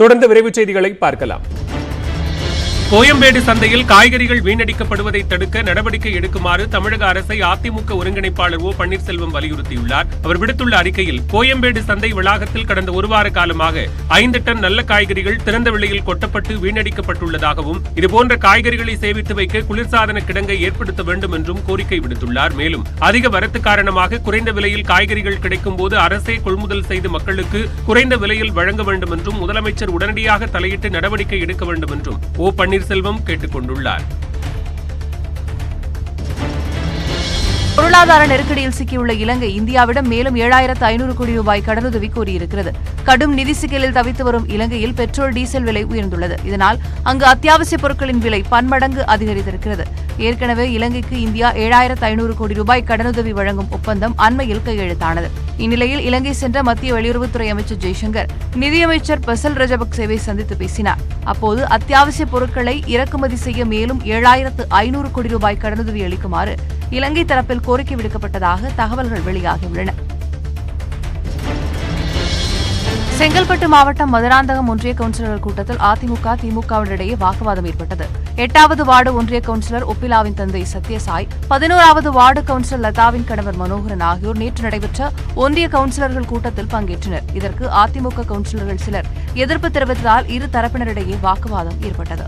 தொடர்ந்து விரைவுச் செய்திகளை பார்க்கலாம். கோயம்பேடு சந்தையில் காய்கறிகள் வீணடிக்கப்படுவதை தடுக்க நடவடிக்கை எடுக்குமாறு தமிழக அரசை அதிமுக ஒருங்கிணைப்பாளர் ஓ பன்னீர்செல்வம் வலியுறுத்தியுள்ளார். அவர் விடுத்துள்ள அறிக்கையில், கோயம்பேடு சந்தை வளாகத்தில் கடந்த ஒரு வார காலமாக 5 டன் நல்ல காய்கறிகள் திறந்த வெளியில் கொட்டப்பட்டு வீணடிக்கப்பட்டுள்ளதாகவும், இதுபோன்ற காய்கறிகளை சேமித்து வைக்க குளிர்சாதன கிடங்கை ஏற்படுத்த வேண்டும் என்றும் கோரிக்கை விடுத்துள்ளார். மேலும் அதிக வரத்து காரணமாக குறைந்த விலையில் காய்கறிகள் கிடைக்கும் போது அரசே கொள்முதல் செய்து மக்களுக்கு குறைந்த விலையில் வழங்க வேண்டும் என்றும், முதலமைச்சர் உடனடியாக தலையிட்டு நடவடிக்கை எடுக்க வேண்டும் என்றும் ஓ பன்னீர்செல்வம் கேட்டுக் கொண்டுள்ளார். பொருளாதார நெருக்கடியில் சிக்கியுள்ள இலங்கை இந்தியாவிடம் மேலும் 7500 கோடி ரூபாய் கடனுதவி கோரியிருக்கிறது. கடும் நிதி சிக்கலில் தவித்து வரும் இலங்கையில் பெட்ரோல், டீசல் விலை உயர்ந்துள்ளது. இதனால் அங்கு அத்தியாவசிய பொருட்களின் விலை பன்மடங்கு அதிகரித்திருக்கிறது. ஏற்கனவே இலங்கைக்கு இந்தியா 7500 கோடி ரூபாய் கடனுதவி வழங்கும் ஒப்பந்தம் அண்மையில் கையெழுத்தானது. இந்நிலையில் இலங்கை சென்ற மத்திய வெளியுறவுத்துறை அமைச்சர் ஜெய்சங்கர் நிதியமைச்சர் பசல் ரஜபக்சேவை சந்தித்து பேசினார். அப்போது அத்தியாவசிய பொருட்களை இறக்குமதி செய்ய மேலும் 7500 கோடி ரூபாய் கடனுதவி அளிக்குமாறு இலங்கை தரப்பில் கோரிக்கை விடுக்கப்பட்டதாக தகவல்கள் வெளியாகியுள்ளன. செங்கல்பட்டு மாவட்டம் மதுராந்தகம் ஒன்றிய கவுன்சிலர்கள் கூட்டத்தில் அதிமுக, திமுகவினரிடையே வாக்குவாதம் ஏற்பட்டது. 8வது வார்டு ஒன்றிய கவுன்சிலர் ஒப்பிலாவின் தந்தை சத்யசாய், 11வது வார்டு கவுன்சிலர் லதாவின் கணவர் மனோகரன் ஆகியோர் நேற்று நடைபெற்ற ஒன்றிய கவுன்சிலர்கள் கூட்டத்தில் பங்கேற்றனர். இதற்கு அதிமுக கவுன்சிலர்கள் சிலர் எதிர்ப்பு தெரிவித்ததால் இரு தரப்பினரிடையே வாக்குவாதம் ஏற்பட்டது.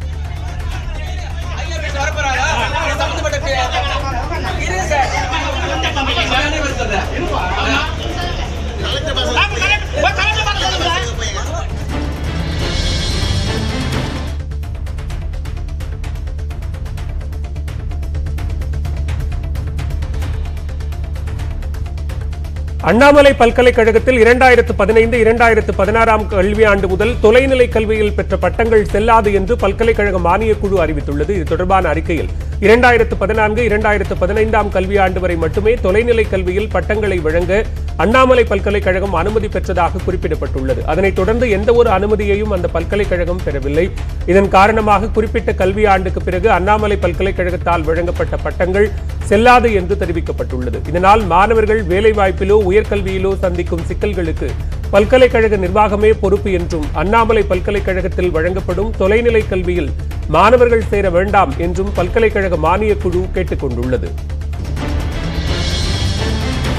அண்ணாமலை பல்கலைக்கழகத்தில் 2015-2016 கல்வியாண்டு முதல் தொலைநிலை கல்வியில் பெற்ற பட்டங்கள் செல்லாது என்று பல்கலைக்கழக மானியக் குழு அறிவித்துள்ளது. இது தொடர்பான அறிக்கையில் 2014-2015 கல்வியாண்டு வரை மட்டுமே தொலைநிலை கல்வியில் பட்டங்களை வழங்க அண்ணாமலை பல்கலைக்கழகம் அனுமதி பெற்றதாக குறிப்பிடப்பட்டுள்ளது. அதனைத் தொடர்ந்து எந்த ஒரு அனுமதியையும் அந்த பல்கலைக்கழகம் பெறவில்லை. இதன் காரணமாக குறிப்பிட்ட கல்வியாண்டுக்கு பிறகு அண்ணாமலை பல்கலைக்கழகத்தால் வழங்கப்பட்ட பட்டங்கள் செல்லாது என்று தெரிவிக்கப்பட்டுள்ளது. இதனால் மாணவர்கள் வேலைவாய்ப்பிலோ உயர்கல்வியிலோ சந்திக்கும் சிக்கல்களுக்கு பல்கலைக்கழக நிர்வாகமே பொறுப்பு என்றும், அண்ணாமலை பல்கலைக்கழகத்தில் வழங்கப்படும் தொலைநிலை கல்வியில் மாணவர்கள் சேர வேண்டாம் என்றும் பல்கலைக்கழக மானியக் குழு கேட்டுக் கொண்டுள்ளது.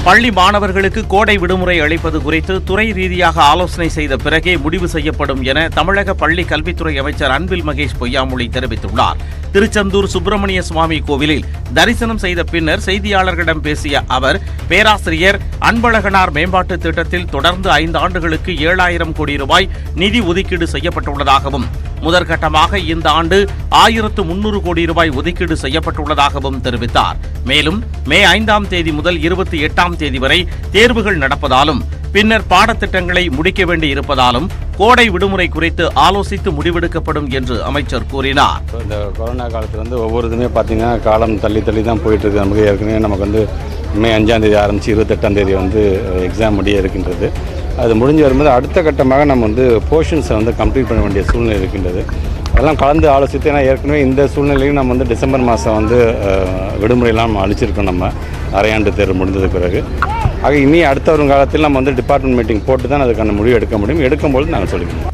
பள்ளி மாணவர்களுக்கு கோடை விடுமுறை அளிப்பது குறித்து துறை ரீதியாக ஆலோசனை செய்த பிறகே முடிவு செய்யப்படும் என தமிழக பள்ளி கல்வித்துறை அமைச்சர் அன்பில் மகேஷ் பொய்யாமொழி தெரிவித்துள்ளார். திருச்செந்தூர் சுப்பிரமணிய சுவாமி கோவிலில் தரிசனம் செய்த பின்னர் செய்தியாளர்களிடம் பேசிய அவர், பேராசிரியர் அன்பழகனார் மேம்பாட்டு திட்டத்தில் தொடர்ந்து 5 ஆண்டுகளுக்கு 7000 கோடி ரூபாய் நிதி ஒதுக்கீடு செய்யப்பட்டுள்ளதாகவும், முதற்கட்டமாக இந்த ஆண்டு 1300 கோடி ரூபாய் ஒதுக்கீடு செய்யப்பட்டுள்ளதாகவும் தெரிவித்தார். மேலும் மே 5ஆம் தேதி முதல் 28ஆம் தேதி வரை தேர்வுகள் நடப்பதாலும், பின்னர் பாடத்திட்டங்களை முடிக்க வேண்டி இருப்பதாலும் கோடை விடுமுறை குறித்து ஆலோசித்து முடிவெடுக்கப்படும் என்று அமைச்சர் கூறினார். இந்த கொரோனா காலத்தில் ஒவ்வொரு இதுமே பார்த்தீங்கன்னா காலம் தள்ளி தான் போயிட்டு இருக்கு. நமக்கு ஏற்கனவே நமக்கு மே 5ஆம் தேதி ஆரம்பித்து 28ஆம் தேதி எக்ஸாம் முடிய இருக்கின்றது. அது முடிஞ்சு வரும்போது அடுத்த கட்டமாக நம்ம போர்ஷன்ஸை கம்ப்ளீட் பண்ண வேண்டிய சூழ்நிலை இருக்கின்றது. அதெல்லாம் கலந்து ஆலோசித்து, ஏன்னா ஏற்கனவே இந்த சூழ்நிலையும் நம்ம டிசம்பர் மாதம் விடுமுறையெல்லாம் நம்ம அளிச்சிருக்கோம் நம்ம அரையாண்டு தேர்வு முடிந்தது பிறகு. ஆக இனி அடுத்த வரும் காலத்தில் நம்ம டிபார்ட்மெண்ட் மீட்டிங் போட்டு தான் அதுக்கான முடிவு எடுக்க முடியும். எடுக்கும்போது நாங்கள் சொல்லிக்கிறோம்.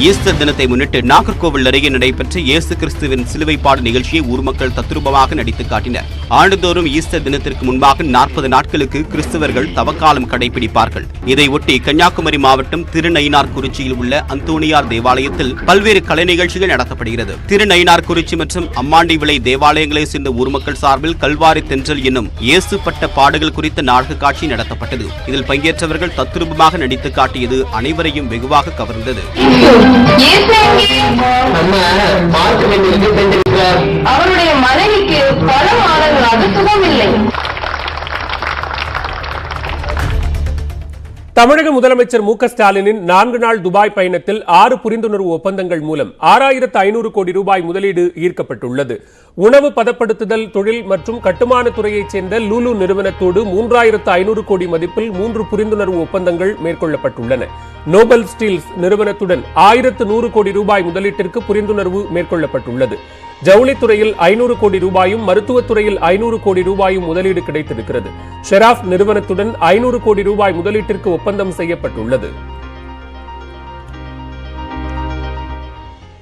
ஈஸ்டர் தினத்தை முன்னிட்டு நாகர்கோவில் அருகே நடைபெற்ற இயேசு கிறிஸ்துவின் சிலுவைப்பாடு நிகழ்ச்சியை ஊர் மக்கள் தத்ரூபமாக நடித்து காட்டினர். ஆண்டுதோறும் ஈஸ்டர் தினத்திற்கு முன்பாக 40 நாட்களுக்கு கிறிஸ்தவர்கள் தவக்காலம் கடைபிடிப்பார்கள். இதையொட்டி கன்னியாகுமரி மாவட்டம் திருநயினார்குறிச்சியில் உள்ள அந்தோணியார் தேவாலயத்தில் பல்வேறு கலை நிகழ்ச்சிகள் நடத்தப்படுகிறது. திருநயினார்குறிச்சி மற்றும் அம்மாண்டி விளை தேவாலயங்களை சேர்ந்த ஊர் மக்கள் சார்பில் கல்வாரி தென்றல் என்னும் இயேசு பட்ட பாடுகள் குறித்த நாடக காட்சி நடத்தப்பட்டது. இதில் பங்கேற்றவர்கள் தத்ரூபமாக நடித்து காட்டியது அனைவரையும் வெகுவாக கவர்ந்தது. அவருடைய மனைவிக்கு பல மாதங்களாக சுகமில்லை. தமிழக முதலமைச்சர் மு க ஸ்டாலினின் 4 நாள் துபாய் பயணத்தில் 6 புரிந்துணர்வு ஒப்பந்தங்கள் மூலம் 6500 கோடி ரூபாய் முதலீடு ஈர்க்கப்பட்டுள்ளது. உணவு பதப்படுத்துதல் தொழில் மற்றும் கட்டுமான துறையைச் சேர்ந்த லூலு நிறுவனத்தோடு 3500 கோடி மதிப்பில் 3 புரிந்துணர்வு ஒப்பந்தங்கள் மேற்கொள்ளப்பட்டுள்ளன. நோபல் ஸ்டீல்ஸ் நிறுவனத்துடன் 1100 கோடி ரூபாய் முதலீட்டிற்கு புரிந்துணர்வு மேற்கொள்ளப்பட்டுள்ளது. ஜவுளித்துறையில் 500 கோடி ரூபாயும், மருத்துவத்துறையில் 500 கோடி ரூபாயும் முதலீடு கிடைத்திருக்கிறது. ஷெராப் நிறுவனத்துடன் 500 கோடி ரூபாய் முதலீட்டிற்கு ஒப்பந்தம் செய்யப்பட்டுள்ளது.